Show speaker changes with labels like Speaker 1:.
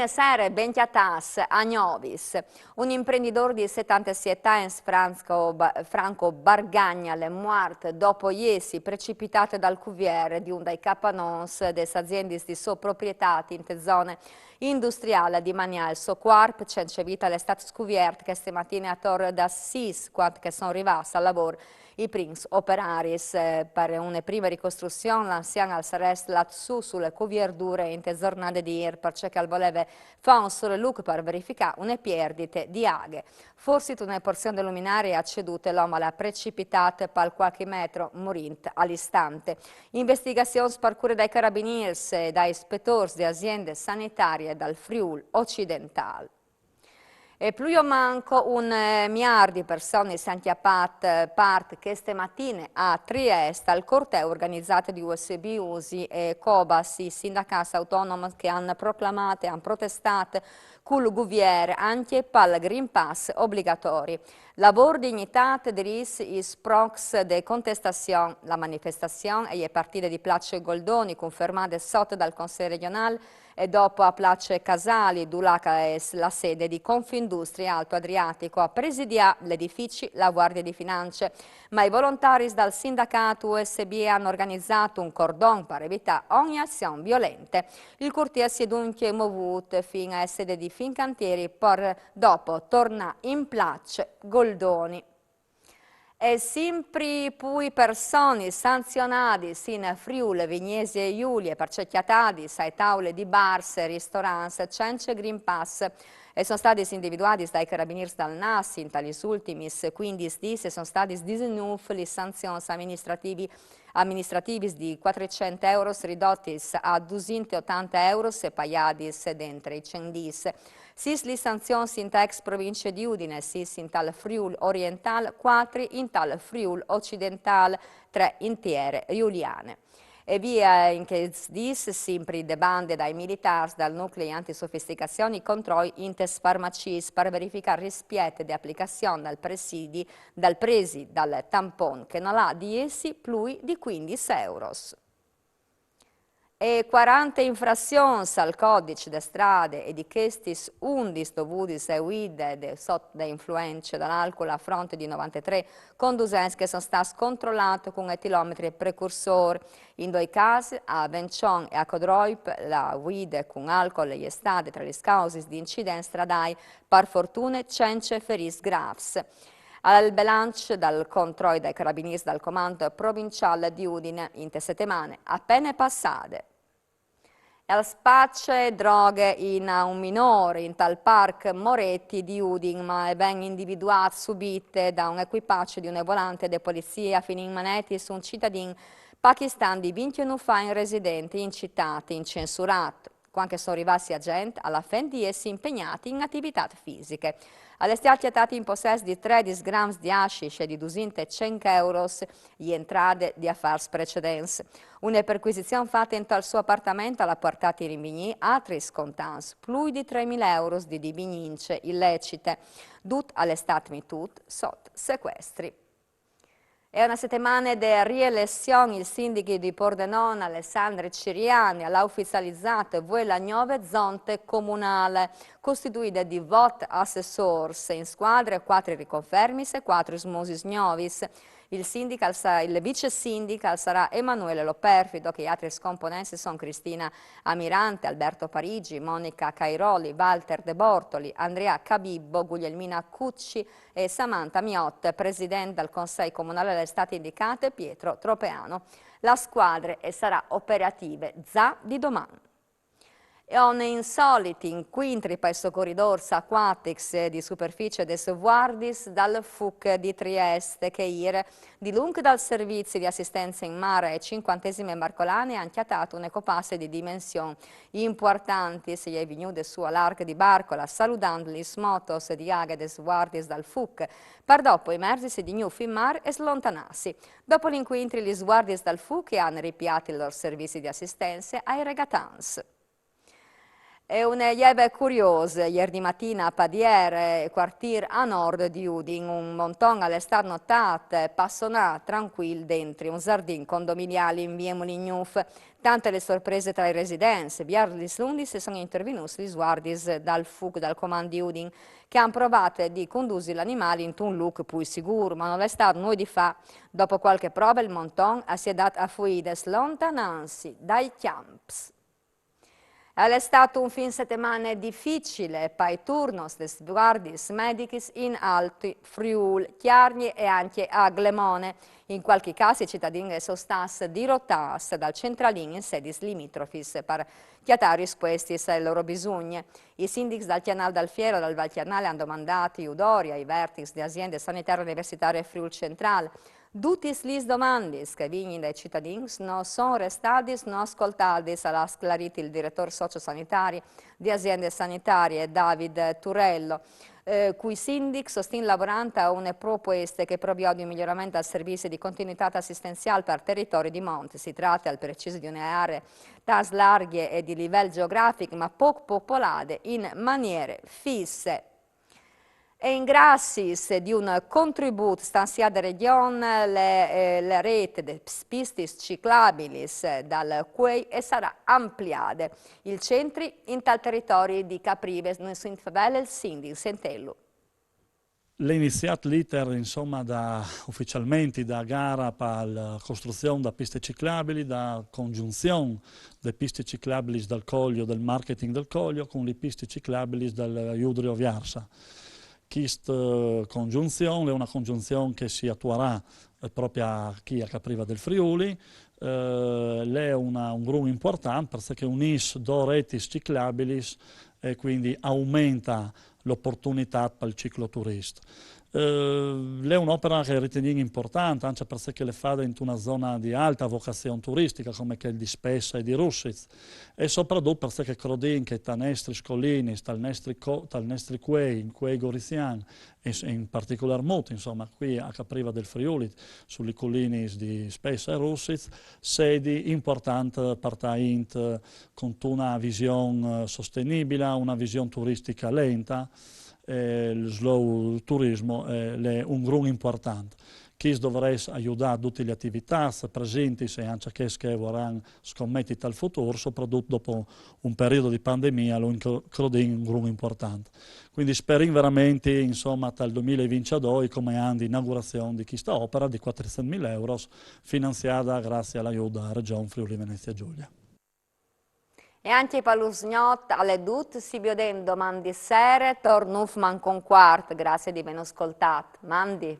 Speaker 1: Buonasera, benchiatas a Novis. Un imprenditore di 77 anni, Franco Bargagna, è morto dopo ieri precipitato dal cuviere di un dei capanons delle aziende di sua proprietà in te zone industriali di Manial. So quarp c'è vita l'estate scuvierte che stamattina a Torre d'Assis, quando che sono arrivati al lavoro i prins operaris per una prima ricostruzione, l'anziano al sarest lassù sulle cuvierdure in te giornate di ieri perché voleva fare un solo look per verificare una perdite di aghe. Forse una porzione del luminaria ha ceduto l'uomo alla precipitata per qualche metro morint all'istante. Investigazioni sparcure dai carabinieri e dai ispettori di aziende sanitarie dal Friuli occidentale. E più o manco un miliardo di persone si hanno chiappato parte queste mattine a Trieste al corteo organizzato di USB Usi e Cobas, i sindacati autonomi che hanno proclamato e hanno protestato con il governo anche per il Green Pass obbligatori. Lavoro dignità deris is prox de contestazione. La manifestazione è partita di Place Goldoni, confermata sotto dal Consiglio regionale e dopo a Place Casali, Dulaca è la sede di Confindustria Alto Adriatico a presidiare l'edificio la Guardia di Finanze. Ma i volontari dal sindacato USB hanno organizzato un cordon per evitare ogni azione violenta. Il corteo si è dunque movuto fino a sede di Fincantieri per dopo tornare in Place Goldoni. E sempre più persone sanzionate in Friuli, Vignesi e Giulia per cerchiatati ai tavole di bars, ristoranti, senza Green Pass e sono stati individuati dai carabinieri dal NAS in tali ultimi 15 giorni e sono stati disenuti le sanzioni amministrativi di 400 euro ridotti a 280 euro se pagati dentro i 100 giorni. Sis le sanzioni in ex provincia di Udine, sis in tal Friuli orientale, 4 in tal Friuli occidentale, 3 intere giuliane. E via in che dis sempre de bande dai militari dal nucleo antisofisticazioni controlli in tes farmacis per verificare rispetto di applicazione dal presi dal tampon che non ha di essi più di 15 euros. E 40 infrazioni al codice de strade e di questi 11 dovuti a guide sotto influenze dall'alcol a fronte di 93 conducenti che sono stati controllati con etilometri e precursori. In 2 casi, a Bencion e a Codroip, la guida con alcol è stata tra le cause di incidenti stradali, per fortuna senza feriti gravi. Al bilancio dal controllo dai carabinieri dal comando provinciale di Udine in 3 settimane appena passate. E spaccia droghe in un minore in tal park Moretti di Udine, ma è ben individuato subite da un equipaggio di una volante di polizia fino in manetti su un cittadino pakistan di 21 anni residente in città incensurato. Quando sono arrivati agenti, alla fine di essi impegnati in attività fisiche. All'estate stati in possesso di 13 grammi di hashish e di 200 euro di entrate di affari precedenti. Una perquisizione fatta in tal suo appartamento alla portata di Rimini altri scontanti, più di 3.000 euro di divinince illecite, dut all'estate mitut sotto sequestri. È una settimana di rielezioni, il sindaco di Pordenone, Alessandro Ciriani, ha ufficializzato la nuova zona comunale, costituita di vot assessors in squadre, 4 riconfermis e 4 smosis novis. Il vice sindaco sarà Emanuele Loperfido, che gli altri scomponenti sono Cristina Amirante, Alberto Parigi, Monica Cairoli, Walter De Bortoli, Andrea Cabibbo, Guglielmina Cucci e Samantha Miotte, presidente del Consiglio Comunale delle State indicate, Pietro Tropeano. La squadra sarà operativa già di domani. E un insoliti inquintri per il corridor Aquatics di superficie des Guardis dal FUC di Trieste che ieri di lungo dal servizio di assistenza in mare e 50esime Marcolane ha anchiatato un ecopasse di dimensioni importanti se è venuto su all'arco di Barcola salutando gli motos di Aga des Guardis dal FUC per dopo immergersi di nuovo in mare e slontanarsi. Dopo l'inquintri gli Guardis dal FUC hanno ripiato i loro servizi di assistenza ai regatans. È una lieve curiosa, ieri mattina a Padiere, quartier a nord di Udin, un monton all'estar notate, passona tranquillo dentro un giardin condominiale in via Molignuf. Tante le sorprese tra i residenti. Vierlis Lundis sono intervenuti gli sguardis dal FUC, dal comando di Udin, che hanno provato di condurre l'animale in un look più sicuro, ma non è stato noi di fa. Dopo qualche prova il monton si è dato a fuides lontanansi dai camps. È stato un fin settimana difficile per i turnos dei guardis medicis in Alti Friuli, Chiarni e anche a Glemone. In qualche caso i cittadini sono stati dirottati dal centralino in sedi limitrofis per chiedere risposte ai loro bisogni. I sindaci dal Chianal d'Alfiero e dal Valchianale hanno domandato udori ai vertici di aziende sanitarie universitarie Friuli Centrale. Tutti le domande che vengono dai cittadini non sono restati non ascoltati, ha sclarito il direttore sociosanitario di aziende sanitarie David Turello, cui sindic sostiene lavorando a una proposta che provvede un miglioramento al servizio di continuità assistenziale per territori di monte. Si tratta al preciso di un'area tas larghe e di livello geografico ma poco popolate in maniere fisse. E in grassis di un contributo stanziato da Regione le rete di pistis ciclabilis dal quei e sarà ampliata il centro in tal territorio di Caprives, nel Sintfavelle, il Sindic, Sentello.
Speaker 2: L'è iniziato l'iter ufficialmente da gara per la costruzione da piste ciclabili, da congiunzione delle piste ciclabili dal Coglio, del marketing del Coglio, con le piste ciclabili dal Iudrio Viarsa. Questa congiunzione è una congiunzione che si attuerà proprio qui a Capriva del Friuli. È un gruppo importante perché unisce due reti ciclabili e quindi aumenta l'opportunità per il cicloturista. È un'opera che riteniamo importante, anche perché le fa in una zona di alta vocazione turistica come quella di Spessa e di Russitz, e soprattutto perché credin che dai nostri scolini, dai nostri quei, in quei goriziani, e in particolar modo, insomma, qui a Capriva del Friuli, sulle colline di Spessa e Russitz, sedi importanti per Taint, con una visione sostenibile, una visione turistica lenta. Il slow turismo è un gruppo importante. Chi dovrà aiutare tutte le attività presenti e anche che vorranno scommettere al futuro, soprattutto dopo un periodo di pandemia, lo credo un gruppo importante. Quindi speriamo veramente, insomma, dal 2022 come anno di inaugurazione di questa opera di 400.000 euro, finanziata grazie all'aiuto della Regione Friuli Venezia Giulia.
Speaker 1: E anche per lo sgnot alle dut si biodem domandi sere, tornuf man con quart, grazie di ben ascoltat. Mandi.